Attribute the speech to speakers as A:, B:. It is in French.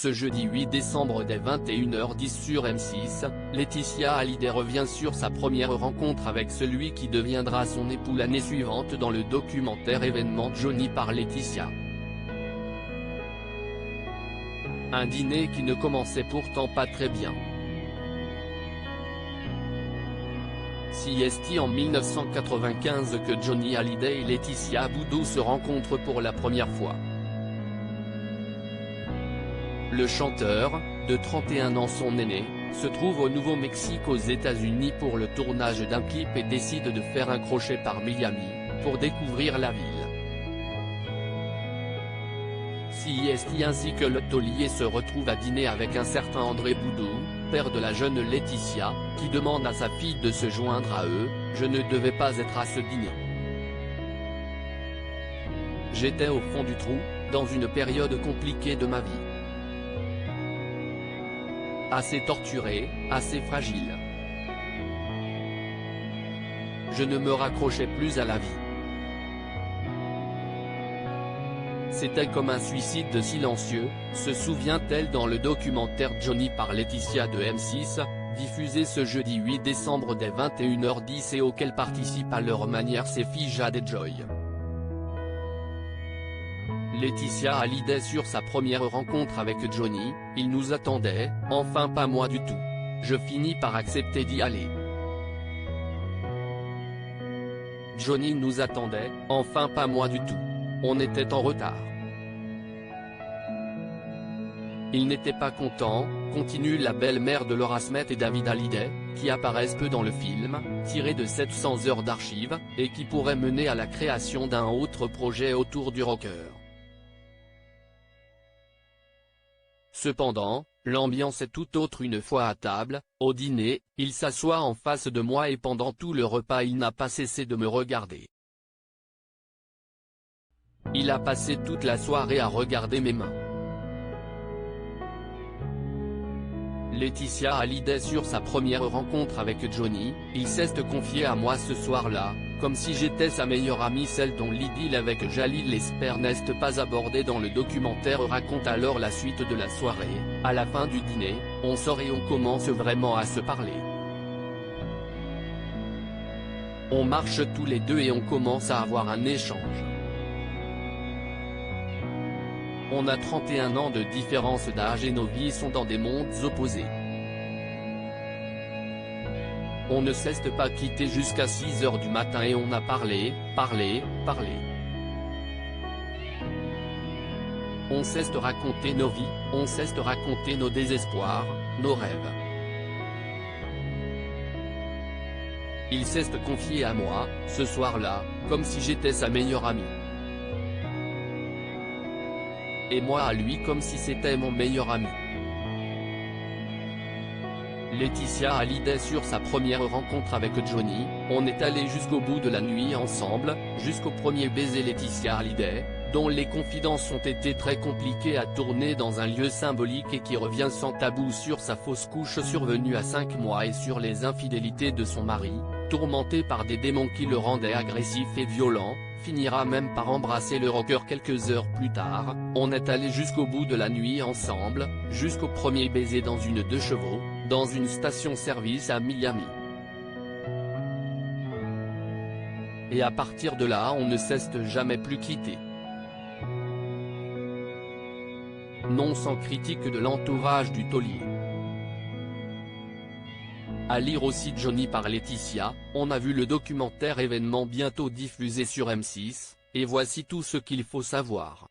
A: Ce jeudi 8 décembre dès 21h10 sur M6, Laetitia Hallyday revient sur sa première rencontre avec celui qui deviendra son époux l'année suivante dans le documentaire événement Johnny par Laetitia. Un dîner qui ne commençait pourtant pas très bien. C'est en 1995 que Johnny Hallyday et Laetitia Boudou se rencontrent pour la première fois. Le chanteur, de 31 ans son aîné, se trouve au Nouveau-Mexique aux États-Unis pour le tournage d'un clip et décide de faire un crochet par Miami, pour découvrir la ville. C'est ainsi que le taulier se retrouve à dîner avec un certain André Boudou, père de la jeune Laetitia, qui demande à sa fille de se joindre à eux. « Je ne devais pas être à ce dîner. J'étais au fond du trou, dans une période compliquée de ma vie. Assez torturé, assez fragile. Je ne me raccrochais plus à la vie. C'était comme un suicide silencieux », se souvient-elle dans le documentaire Johnny par Laetitia de M6, diffusé ce jeudi 8 décembre dès 21h10 et auquel participent à leur manière ses filles Jade et Joy. Laetitia Hallyday sur sa première rencontre avec Johnny: « Il nous attendait, enfin pas moi du tout. Je finis par accepter d'y aller. Johnny nous attendait, enfin pas moi du tout. On était en retard. Il n'était pas content », continue la belle-mère de Laura Smet et David Hallyday, qui apparaissent peu dans le film, tiré de 700 heures d'archives, et qui pourrait mener à la création d'un autre projet autour du rocker. Cependant, l'ambiance est tout autre une fois à table. Au dîner, il s'assoit en face de moi et pendant tout le repas il n'a pas cessé de me regarder. Il a passé toute la soirée à regarder mes mains. Laetitia Hallyday sur sa première rencontre avec Johnny: « Il s'est confié à moi ce soir-là, comme si j'étais sa meilleure amie. » Celle dont l'idylle avec Jalil Esper n'est pas abordée dans le documentaire raconte alors la suite de la soirée. « À la fin du dîner, on sort et on commence vraiment à se parler. On marche tous les deux et on commence à avoir un échange. On a 31 ans de différence d'âge et nos vies sont dans des mondes opposés. On ne s'est pas quitté jusqu'à 6h du matin et on a parlé. On s'est raconté nos vies, on s'est raconté nos désespoirs, nos rêves. Il s'est confié à moi, ce soir-là, comme si j'étais sa meilleure amie. Et moi à lui comme si c'était mon meilleur ami. » Laetitia Hallyday sur sa première rencontre avec Johnny: « On est allé jusqu'au bout de la nuit ensemble, jusqu'au premier baiser. » Laetitia Hallyday, dont les confidences ont été très compliquées à tourner dans un lieu symbolique et qui revient sans tabou sur sa fausse couche survenue à 5 mois et sur les infidélités de son mari, tourmenté par des démons qui le rendaient agressif et violent, finira même par embrasser le rocker quelques heures plus tard. « On est allé jusqu'au bout de la nuit ensemble, jusqu'au premier baiser dans une 2 chevaux, dans une station-service à Miami. Et à partir de là on ne s'est jamais plus quitté. » Non sans critique de l'entourage du taulier. À lire aussi Johnny par Laetitia: « On a vu le documentaire événement bientôt diffusé sur M6, et voici tout ce qu'il faut savoir.